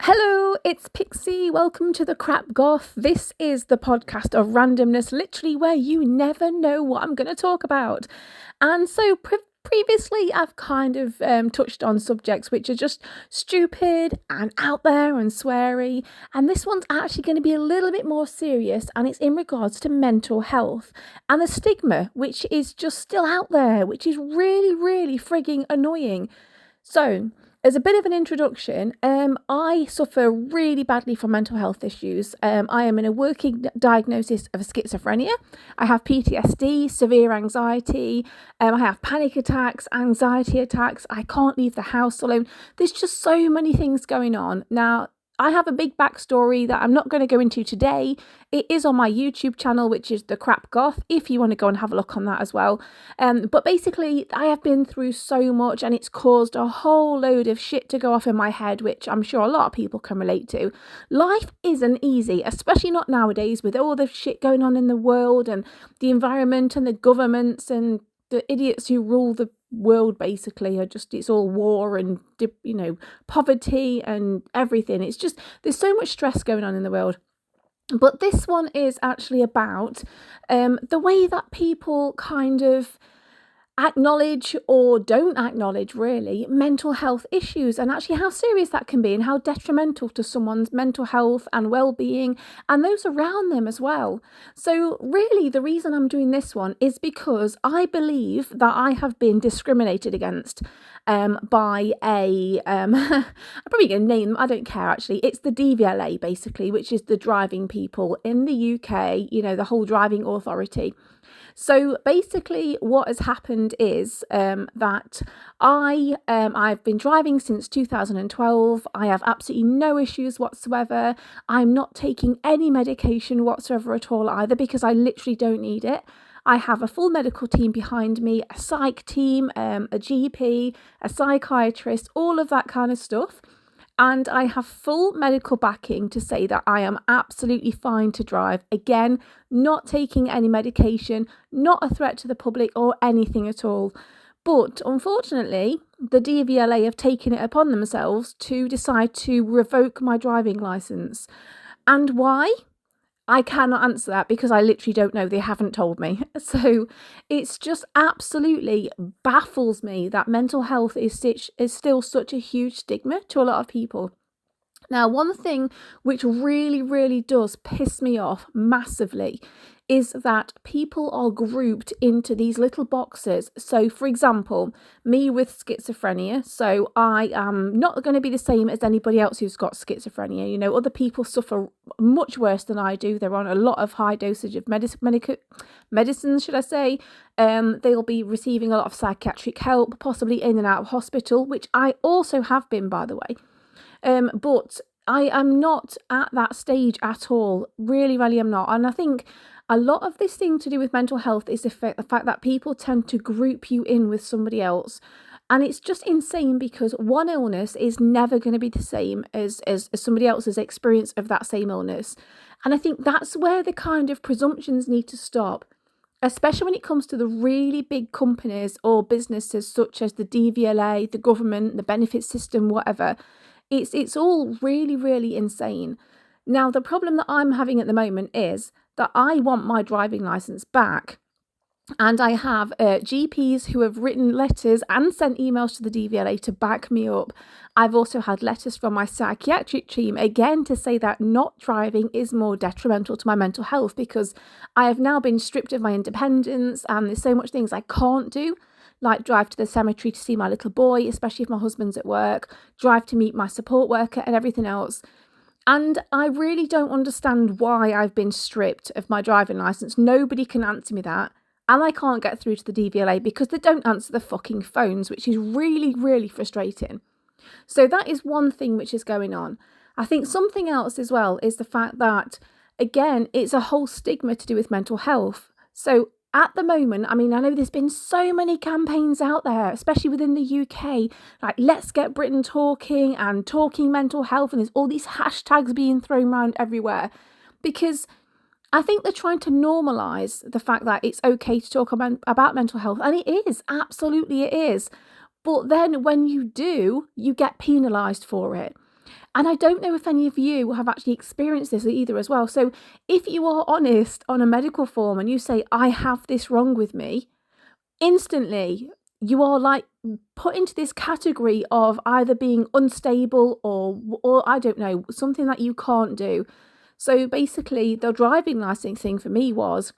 Hello, it's Pixie. Welcome to the Crap Goth. This is the podcast of randomness, literally where you never know what I'm going to talk about. And so previously, I've kind of touched on subjects which are just stupid and out there and sweary. And this one's actually going to be a little bit more serious, and it's in regards to mental health and the stigma, which is just still out there, which is really, really frigging annoying. So, as a bit of an introduction, I suffer really badly from mental health issues. I am in a working diagnosis of schizophrenia. I have PTSD, severe anxiety. I have panic attacks, anxiety attacks. I can't leave the house alone. There's just so many things going on. Now, I have a big backstory that I'm not going to go into today. It is on my YouTube channel, which is The Crap Goth, if you want to go and have a look on that as well. But basically, I have been through so much, and it's caused a whole load of shit to go off in my head, which I'm sure a lot of people can relate to. Life isn't easy, especially not nowadays, with all the shit going on in the world and the environment and the governments and the idiots who rule the world. Basically are just, it's all war and poverty and everything. It's just, there's so much stress going on in the world. But this one is actually about the way that people kind of acknowledge or don't acknowledge really mental health issues, and actually how serious that can be and how detrimental to someone's mental health and well-being and those around them as well. So really the reason I'm doing this one is because I believe that I have been discriminated against by a I'm probably going to name them, I don't care actually. It's the DVLA basically, which is the driving people in the UK, the whole driving authority. So basically what has happened is that I've been driving since 2012. I have absolutely no issues whatsoever. I'm not taking any medication whatsoever at all either, because I literally don't need it. I have a full medical team behind me, a psych team, a GP, a psychiatrist, all of that kind of stuff. And I have full medical backing to say that I am absolutely fine to drive. Again, not taking any medication, not a threat to the public or anything at all. But unfortunately, the DVLA have taken it upon themselves to decide to revoke my driving licence. And why? I cannot answer that because I literally don't know. They haven't told me. So it's just absolutely baffles me that mental health is still such a huge stigma to a lot of people. Now, one thing which really, really does piss me off massively is that people are grouped into these little boxes. So, for example, me with schizophrenia, so I am not going to be the same as anybody else who's got schizophrenia. Other people suffer much worse than I do. They're on a lot of high dosage of medicines, should I say. They'll be receiving a lot of psychiatric help, possibly in and out of hospital, which I also have been, by the way. But I am not at that stage at all. Really, really am not. And I think a lot of this thing to do with mental health is the fact that people tend to group you in with somebody else. And it's just insane because one illness is never going to be the same as somebody else's experience of that same illness. And I think that's where the kind of presumptions need to stop, especially when it comes to the really big companies or businesses such as the DVLA, the government, the benefit system, whatever. It's all really, really insane. Now, the problem that I'm having at the moment is that I want my driving licence back. And I have GPs who have written letters and sent emails to the DVLA to back me up. I've also had letters from my psychiatric team, again, to say that not driving is more detrimental to my mental health, because I have now been stripped of my independence and there's so much things I can't do, like drive to the cemetery to see my little boy, especially if my husband's at work, drive to meet my support worker and everything else. And I really don't understand why I've been stripped of my driving licence. Nobody can answer me that. And I can't get through to the DVLA because they don't answer the fucking phones, which is really, really frustrating. So that is one thing which is going on. I think something else as well is the fact that, again, it's a whole stigma to do with mental health. So at the moment, I know there's been so many campaigns out there, especially within the UK, like Let's Get Britain Talking and Talking Mental Health, and there's all these hashtags being thrown around everywhere, because I think they're trying to normalise the fact that it's okay to talk about mental health, and it is, absolutely it is. But then when you do, you get penalised for it. And I don't know if any of you have actually experienced this either as well. So if you are honest on a medical form and you say, I have this wrong with me, instantly you are like put into this category of either being unstable or I don't know, something that you can't do. So basically the driving license thing for me was,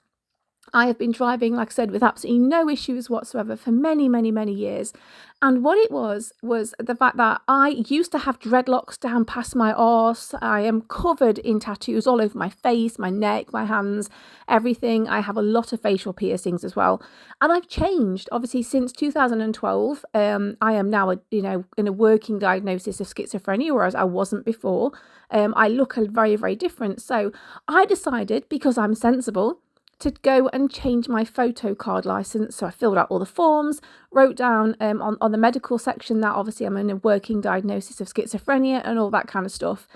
I have been driving, like I said, with absolutely no issues whatsoever for many, many, many years. And what it was the fact that I used to have dreadlocks down past my arse. I am covered in tattoos all over my face, my neck, my hands, everything. I have a lot of facial piercings as well. And I've changed, obviously, since 2012. I am now, in a working diagnosis of schizophrenia, whereas I wasn't before. I look very, very different. So I decided, because I'm sensible, to go and change my photo card license. So I filled out all the forms, wrote down on the medical section that obviously I'm in a working diagnosis of schizophrenia and all that kind of stuff.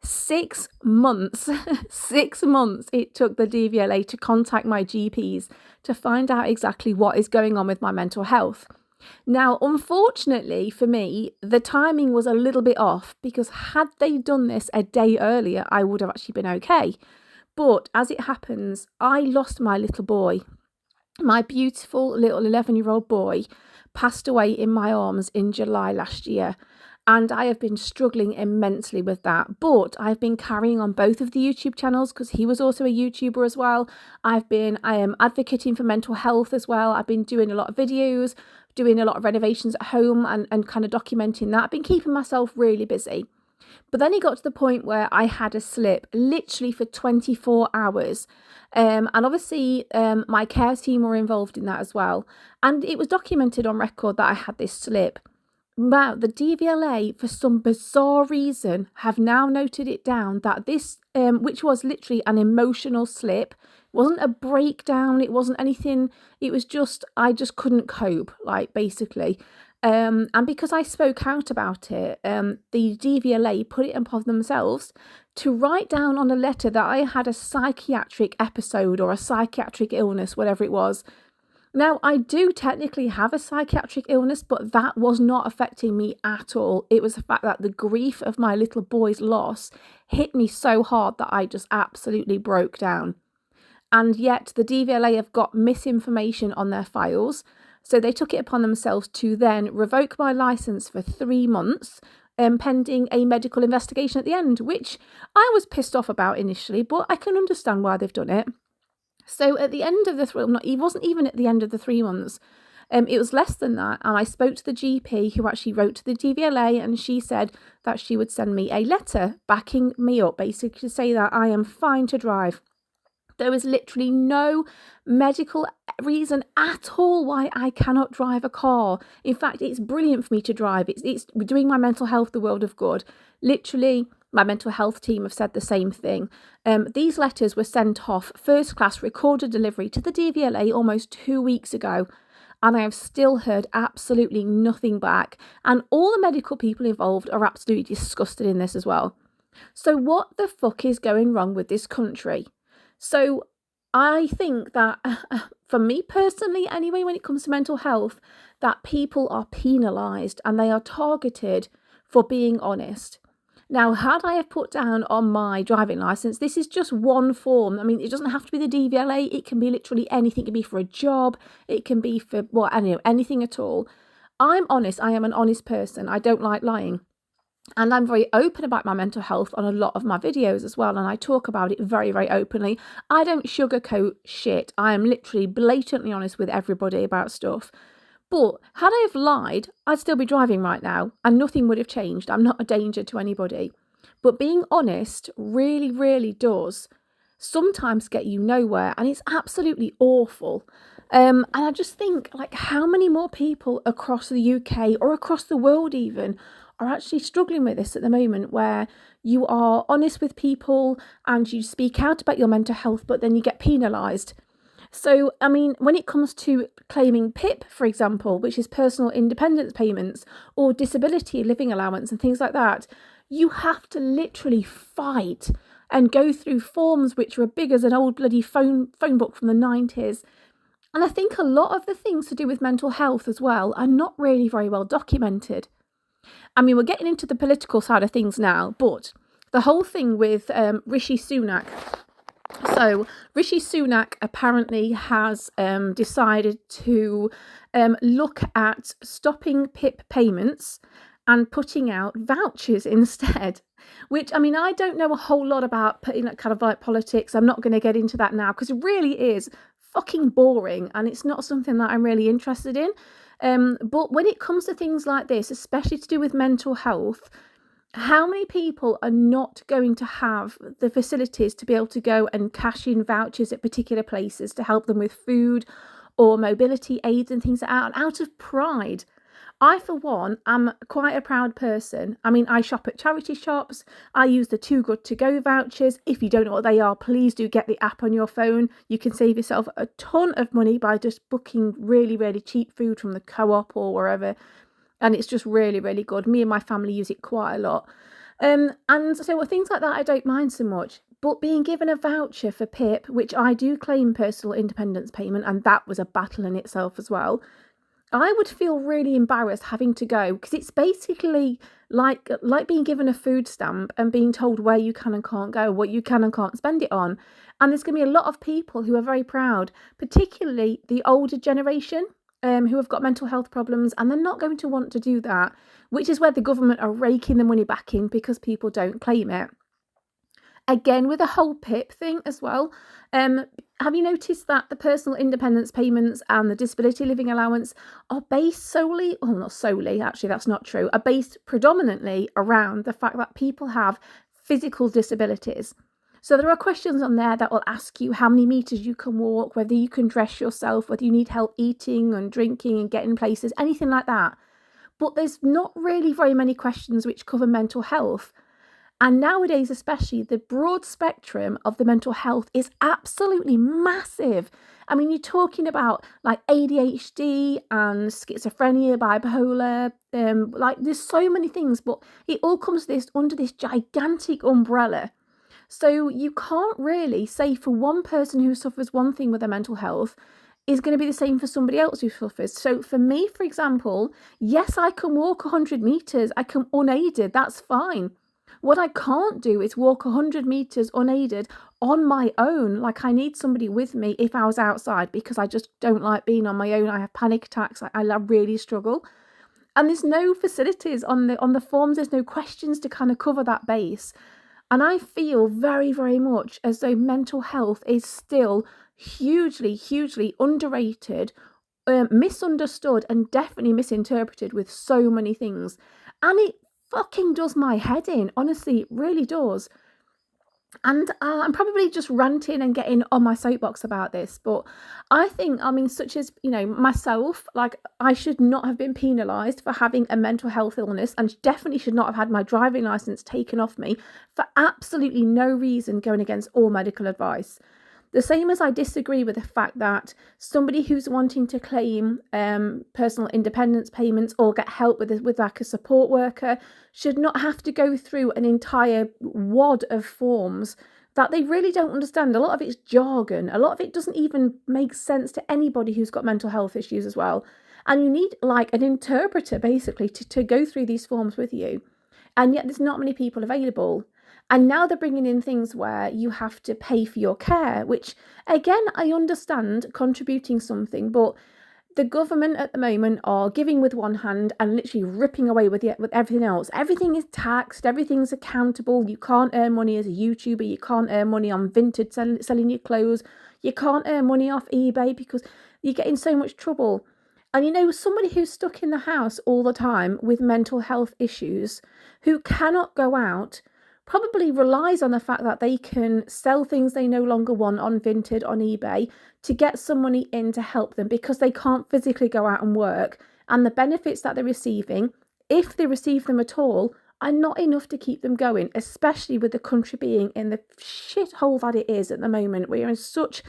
6 months, 6 months it took the DVLA to contact my GPs to find out exactly what is going on with my mental health. Now, unfortunately for me, the timing was a little bit off, because had they done this a day earlier, I would have actually been okay. But as it happens, I lost my little boy. My beautiful little 11-year-old boy passed away in my arms in July last year. And I have been struggling immensely with that. But I've been carrying on both of the YouTube channels, because he was also a YouTuber as well. I am advocating for mental health as well. I've been doing a lot of videos, doing a lot of renovations at home and kind of documenting that. I've been keeping myself really busy. But then it got to the point where I had a slip literally for 24 hours. And obviously my care team were involved in that as well. And it was documented on record that I had this slip. Now, the DVLA, for some bizarre reason, have now noted it down that this, which was literally an emotional slip, wasn't a breakdown, it wasn't anything, it was just, I just couldn't cope, like, basically. And because I spoke out about it, the DVLA put it upon themselves to write down on a letter that I had a psychiatric episode or a psychiatric illness, whatever it was. Now, I do technically have a psychiatric illness, but that was not affecting me at all. It was the fact that the grief of my little boy's loss hit me so hard that I just absolutely broke down. And yet the DVLA have got misinformation on their files. So they took it upon themselves to then revoke my licence for 3 months, pending a medical investigation at the end, which I was pissed off about initially, but I can understand why they've done it. So at the end of it wasn't even at the end of the 3 months. It was less than that. And I spoke to the GP who actually wrote to the DVLA, and she said that she would send me a letter backing me up, basically to say that I am fine to drive. There is literally no medical reason at all why I cannot drive a car. In fact, it's brilliant for me to drive. It's doing my mental health the world of good. Literally, my mental health team have said the same thing. These letters were sent off first class recorded delivery to the DVLA almost 2 weeks ago. And I have still heard absolutely nothing back. And all the medical people involved are absolutely disgusted in this as well. So what the fuck is going wrong with this country? So I think that, for me personally anyway, when it comes to mental health, that people are penalised and they are targeted for being honest. Now, had I have put down on my driving licence, this is just one form. I mean, it doesn't have to be the DVLA. It can be literally anything. It can be for a job. It can be for, anything at all. I'm honest. I am an honest person. I don't like lying. And I'm very open about my mental health on a lot of my videos as well. And I talk about it very, very openly. I don't sugarcoat shit. I am literally blatantly honest with everybody about stuff. But had I have lied, I'd still be driving right now and nothing would have changed. I'm not a danger to anybody. But being honest really, really does sometimes get you nowhere. And it's absolutely awful. And I just think, like, how many more people across the UK or across the world even are actually struggling with this at the moment, where you are honest with people and you speak out about your mental health, but then you get penalised. So, I mean, when it comes to claiming PIP, for example, which is personal independence payments, or disability living allowance and things like that, you have to literally fight and go through forms which are big as an old bloody phone book from the 90s. And I think a lot of the things to do with mental health as well are not really very well documented. I mean, we're getting into the political side of things now, but the whole thing with Rishi Sunak. So Rishi Sunak apparently has decided to look at stopping PIP payments and putting out vouchers instead, which, I mean, I don't know a whole lot about putting that kind of like politics. I'm not going to get into that now because it really is fucking boring and it's not something that I'm really interested in. But when it comes to things like this, especially to do with mental health, how many people are not going to have the facilities to be able to go and cash in vouchers at particular places to help them with food or mobility aids and things like that, and out of pride? I, for one, am quite a proud person. I mean, I shop at charity shops. I use the Too Good To Go vouchers. If you don't know what they are, please do get the app on your phone. You can save yourself a ton of money by just booking really, really cheap food from the Co-op or wherever. And it's just really, really good. Me and my family use it quite a lot. And so things like that I don't mind so much. But being given a voucher for PIP, which I do claim personal independence payment, and that was a battle in itself as well, I would feel really embarrassed having to go, because it's basically like being given a food stamp and being told where you can and can't go, what you can and can't spend it on. And there's going to be a lot of people who are very proud, particularly the older generation, who have got mental health problems, and they're not going to want to do that, which is where the government are raking the money back in because people don't claim it. Again, with the whole PIP thing as well, have you noticed that the personal independence payments and the disability living allowance are based solely, well, not solely, actually, that's not true, are based predominantly around the fact that people have physical disabilities. So there are questions on there that will ask you how many meters you can walk, whether you can dress yourself, whether you need help eating and drinking and getting places, anything like that. But there's not really very many questions which cover mental health. And nowadays, especially, the broad spectrum of the mental health is absolutely massive. I mean, you're talking about like ADHD and schizophrenia, bipolar, like there's so many things, but it all comes under this gigantic umbrella. So you can't really say for one person who suffers one thing with their mental health is going to be the same for somebody else who suffers. So for me, for example, yes, I can walk 100 meters. I can unaided. That's fine. What I can't do is walk 100 meters unaided on my own. Like, I need somebody with me if I was outside, because I just don't like being on my own. I have panic attacks. I really struggle. And there's no facilities on the forms. There's no questions to kind of cover that base. And I feel very, very much as though mental health is still hugely, hugely underrated, misunderstood, and definitely misinterpreted with so many things. And it fucking does my head in. Honestly, it really does. And I'm probably just ranting and getting on my soapbox about this, but I think, I mean, such as, you know, myself, like, I should not have been penalised for having a mental health illness, and definitely should not have had my driving licence taken off me for absolutely no reason, going against all medical advice. The same as I disagree with the fact that somebody who's wanting to claim personal independence payments or get help with like a support worker should not have to go through an entire wad of forms that they really don't understand. A lot of it's jargon. A lot of it doesn't even make sense to anybody who's got mental health issues as well. And you need like an interpreter basically to go through these forms with you. And yet there's not many people available. And now they're bringing in things where you have to pay for your care, which, again, I understand contributing something, but the government at the moment are giving with one hand and literally ripping away with everything else. Everything is taxed, everything's accountable. You can't earn money as a YouTuber, you can't earn money on Vinted selling your clothes, you can't earn money off eBay because you get in so much trouble. And you know, somebody who's stuck in the house all the time with mental health issues, who cannot go out, probably relies on the fact that they can sell things they no longer want on Vinted, on eBay, to get some money in to help them, because they can't physically go out and work. And the benefits that they're receiving, if they receive them at all, are not enough to keep them going, especially with the country being in the shithole that it is at the moment. We are in such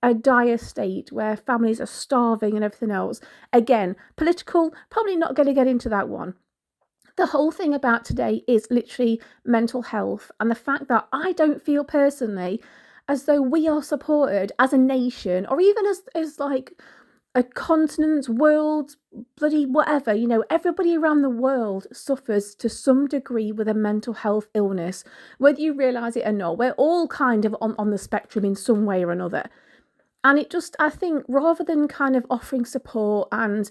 a dire state where families are starving and everything else. Again, political, probably not going to get into that one. The whole thing about today is literally mental health, and the fact that I don't feel personally as though we are supported as a nation, or even as like a continent, world, bloody whatever, everybody around the world suffers to some degree with a mental health illness, whether you realise it or not. We're all kind of on the spectrum in some way or another. And it just, I think, rather than kind of offering support and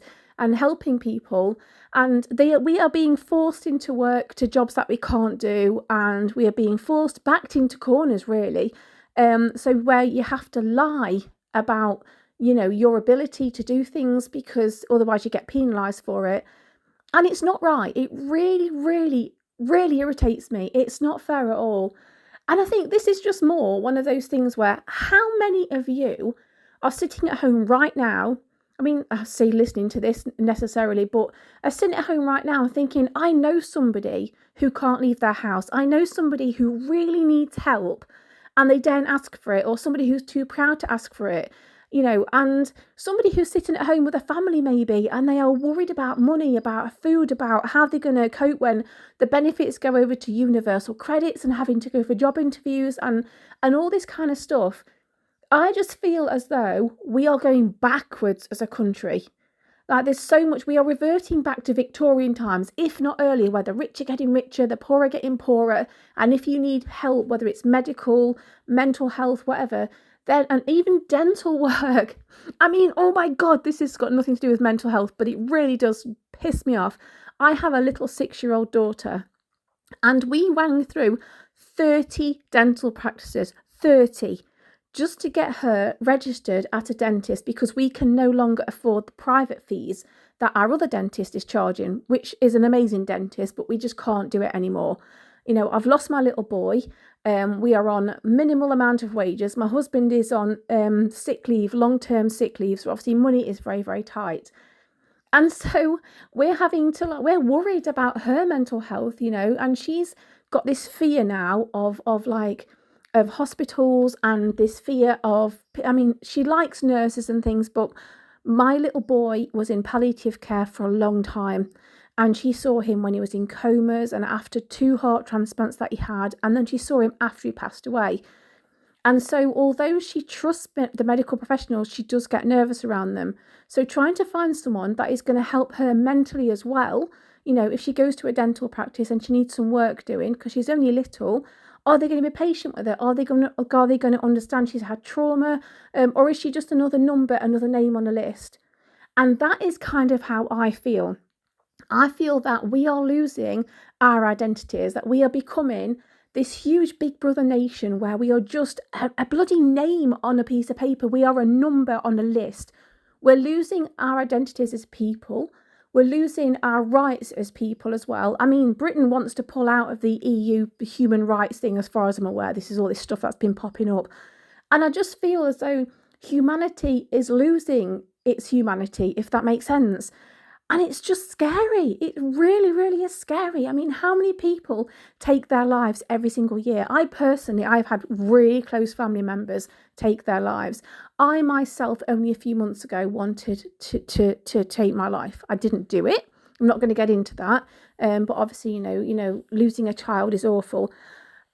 helping people, and we are being forced into work to jobs that we can't do, and we are being backed into corners, really. So where you have to lie about your ability to do things, because otherwise you get penalised for it. And it's not right. It really, really, really irritates me. It's not fair at all. And I think this is just more one of those things where, how many of you are sitting at home right now? I mean, I say listening to this necessarily, but are sitting at home right now thinking, I know somebody who can't leave their house. I know somebody who really needs help and they daren't ask for it, or somebody who's too proud to ask for it. And somebody who's sitting at home with a family maybe, and they are worried about money, about food, about how they're going to cope when the benefits go over to universal credits and having to go for job interviews and all this kind of stuff. I just feel as though we are going backwards as a country. Like, there's so much, we are reverting back to Victorian times, if not earlier, where the rich are getting richer, the poor are getting poorer. And if you need help, whether it's medical, mental health, whatever, then, and even dental work. I mean, oh my God, this has got nothing to do with mental health, but it really does piss me off. I have a little 6-year-old daughter, and we rang through 30 dental practices, 30, just to get her registered at a dentist, because we can no longer afford the private fees that our other dentist is charging, which is an amazing dentist, but we just can't do it anymore. I've lost my little boy. We are on minimal amount of wages. My husband is on sick leave, long-term sick leave. So obviously money is very, very tight. And so we're we're worried about her mental health, and she's got this fear now of hospitals, and this fear of, she likes nurses and things, but my little boy was in palliative care for a long time. And she saw him when he was in comas and after 2 heart transplants that he had. And then she saw him after he passed away. And so although she trusts the medical professionals, she does get nervous around them. So trying to find someone that is going to help her mentally as well, if she goes to a dental practice and she needs some work doing because she's only little, are they going to be patient with her? Are they going to understand she's had trauma? Or is she just another number, another name on a list? And that is kind of how I feel. I feel that we are losing our identities, that we are becoming this huge big brother nation where we are just a bloody name on a piece of paper. We are a number on a list. We're losing our identities as people. We're losing our rights as people as well. I mean, Britain wants to pull out of the EU human rights thing, as far as I'm aware. This is all this stuff that's been popping up. And I just feel as though humanity is losing its humanity, if that makes sense. And it's just scary. It really, really is scary. I mean, how many people take their lives every single year? I've had really close family members take their lives. I myself, only a few months ago, wanted to take my life. I didn't do it. I'm not going to get into that. But obviously, losing a child is awful.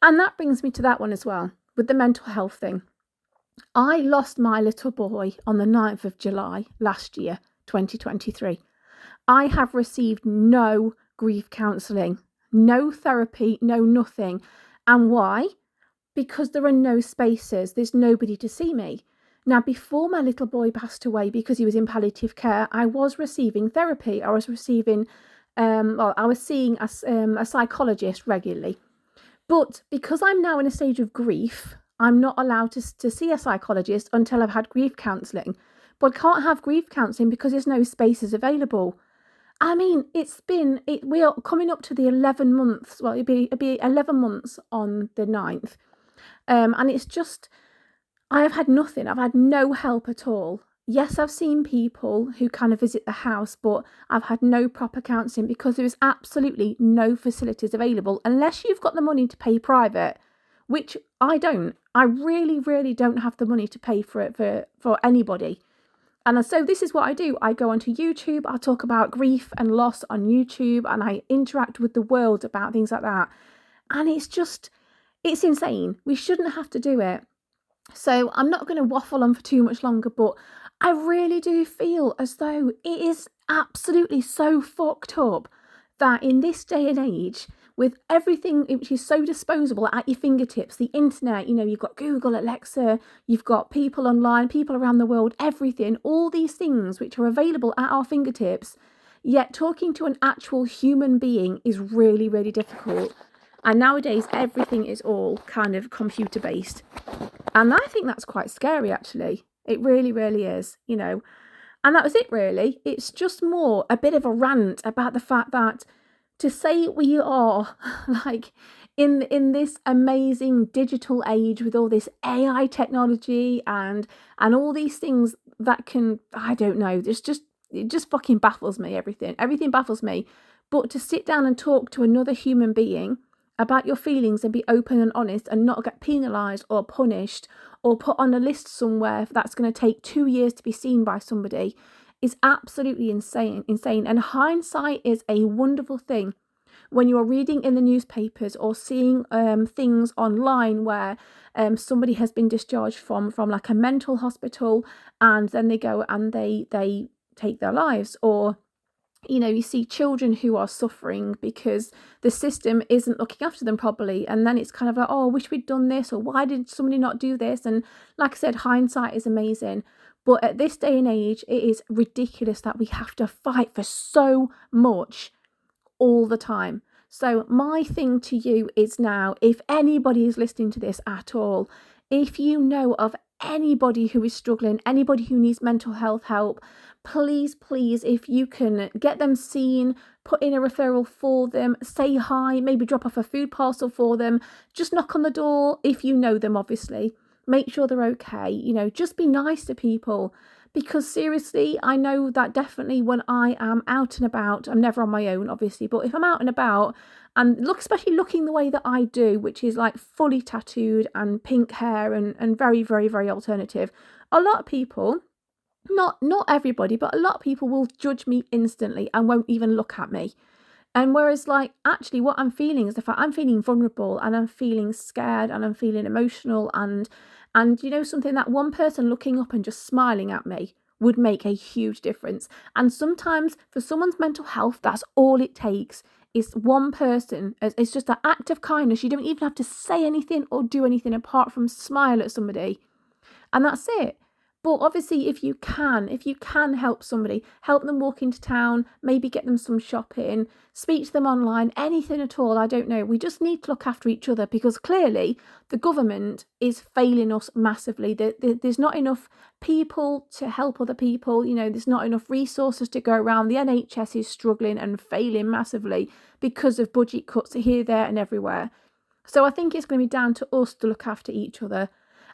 And that brings me to that one as well, with the mental health thing. I lost my little boy on the 9th of July last year, 2023. I have received no grief counselling, no therapy, no nothing. And why? Because there are no spaces. There's nobody to see me. Now, before my little boy passed away, because he was in palliative care, I was receiving therapy. I was receiving, I was seeing a psychologist regularly. But because I'm now in a stage of grief, I'm not allowed to see a psychologist until I've had grief counselling. But I can't have grief counselling because there's no spaces available. I mean, we are coming up to the 11 months. Well, it'll be 11 months on the 9th. And it's just, I have had nothing. I've had no help at all. Yes, I've seen people who kind of visit the house, but I've had no proper counselling because there is absolutely no facilities available unless you've got the money to pay private, which I don't. I really, really don't have the money to pay for it for anybody. And so this is what I do. I go onto YouTube, I talk about grief and loss on YouTube, and I interact with the world about things like that. And it's insane. We shouldn't have to do it. So I'm not going to waffle on for too much longer, but I really do feel as though it is absolutely so fucked up that in this day and age, with everything which is so disposable at your fingertips, the internet, you've got Google, Alexa, you've got people online, people around the world, everything, all these things which are available at our fingertips, yet talking to an actual human being is really, really difficult. And nowadays, everything is all kind of computer based. And I think that's quite scary, actually. It really, really is, And that was it, really. It's just more a bit of a rant about the fact that to say we are like in this amazing digital age with all this AI technology and all these things that can, I don't know, it just fucking baffles me, everything baffles me. But to sit down and talk to another human being about your feelings and be open and honest and not get penalised or punished or put on a list somewhere that's going to take 2 years to be seen by somebody is absolutely insane. And hindsight is a wonderful thing. When you're reading in the newspapers or seeing things online where somebody has been discharged from like a mental hospital and then they go and they take their lives, or you see children who are suffering because the system isn't looking after them properly, and then it's kind of like, oh, I wish we'd done this, or why did somebody not do this? And like I said, hindsight is amazing, but at this day and age it is ridiculous that we have to fight for so much all the time. So my thing to you is now, if anybody is listening to this at all, if you know of anybody who is struggling, anybody who needs mental health help, please, if you can get them seen, put in a referral for them, say hi, maybe drop off a food parcel for them, just knock on the door if you know them, obviously. Make sure they're okay, just be nice to people. Because seriously, I know that definitely when I am out and about, I'm never on my own, obviously, but if I'm out and about and especially looking the way that I do, which is like fully tattooed and pink hair and very, very, very alternative, a lot of people, not everybody, but a lot of people will judge me instantly and won't even look at me. And whereas like actually what I'm feeling is the fact I'm feeling vulnerable and I'm feeling scared and I'm feeling emotional and something, that one person looking up and just smiling at me would make a huge difference. And sometimes for someone's mental health, that's all it takes, is one person. It's just an act of kindness. You don't even have to say anything or do anything apart from smile at somebody, and that's it. But obviously, if you can help somebody, help them walk into town, maybe get them some shopping, speak to them online, anything at all, I don't know. We just need to look after each other, because clearly the government is failing us massively. There's not enough people to help other people. There's not enough resources to go around. The NHS is struggling and failing massively because of budget cuts here, there and everywhere. So I think it's going to be down to us to look after each other.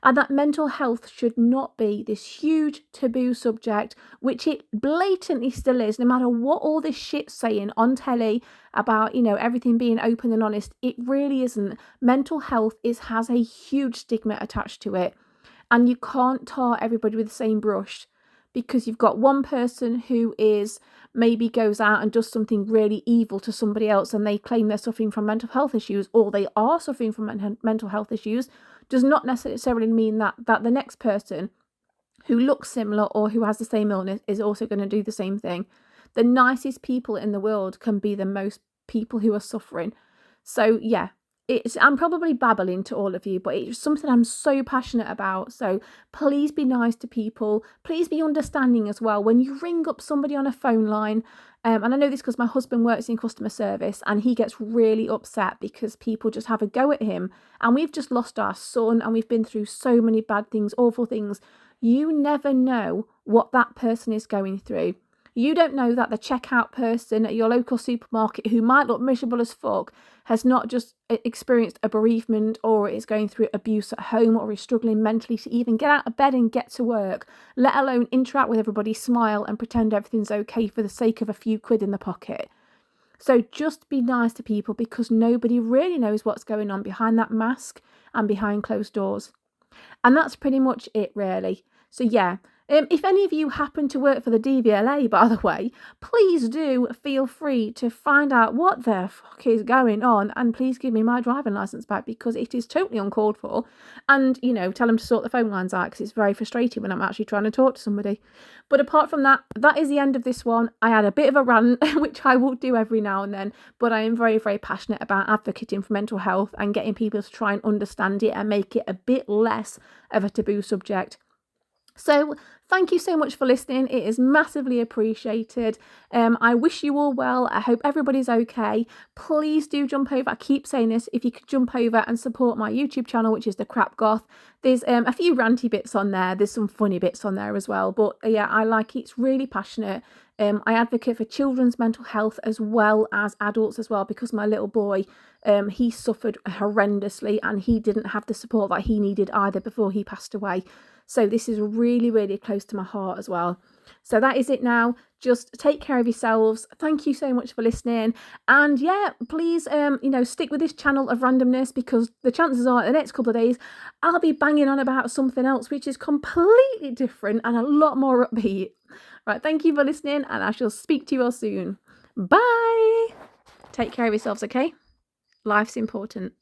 And that mental health should not be this huge taboo subject, which it blatantly still is, no matter what all this shit's saying on telly about, everything being open and honest. It really isn't. Mental health has a huge stigma attached to it. And you can't tar everybody with the same brush, because you've got one person who maybe goes out and does something really evil to somebody else and they claim they're suffering from mental health issues, or they are suffering from mental health issues, does not necessarily mean that the next person who looks similar or who has the same illness is also going to do the same thing. The nicest people in the world can be the most people who are suffering. So yeah, I'm probably babbling to all of you, but it's something I'm so passionate about. So please be nice to people. Please be understanding as well when you ring up somebody on a phone line. And I know this because my husband works in customer service and he gets really upset because people just have a go at him. And we've just lost our son and we've been through so many bad things, awful things. You never know what that person is going through. You don't know that the checkout person at your local supermarket, who might look miserable as fuck, has not just experienced a bereavement or is going through abuse at home or is struggling mentally to even get out of bed and get to work, let alone interact with everybody, smile and pretend everything's okay for the sake of a few quid in the pocket. So just be nice to people, because nobody really knows what's going on behind that mask and behind closed doors. And that's pretty much it, really. So yeah, If any of you happen to work for the DVLA, by the way, please do feel free to find out what the fuck is going on, and please give me my driving licence back, because it is totally uncalled for. And, tell them to sort the phone lines out, because it's very frustrating when I'm actually trying to talk to somebody. But apart from that, that is the end of this one. I had a bit of a rant, which I will do every now and then, but I am very, very passionate about advocating for mental health and getting people to try and understand it and make it a bit less of a taboo subject. So thank you so much for listening. It is massively appreciated. I wish you all well. I hope everybody's okay. Please do jump over. I keep saying this. If you could jump over and support my YouTube channel, which is The Crap Goth. There's a few ranty bits on there. There's some funny bits on there as well. But yeah, I like it. It's really passionate. I advocate for children's mental health as well as adults as well, because my little boy, he suffered horrendously and he didn't have the support that he needed either before he passed away. So this is really, really close to my heart as well. So that is it now. Just take care of yourselves. Thank you so much for listening. And yeah, please, stick with this channel of randomness, because the chances are the next couple of days, I'll be banging on about something else, which is completely different and a lot more upbeat. Right, thank you for listening, and I shall speak to you all soon. Bye. Take care of yourselves, okay? Life's important.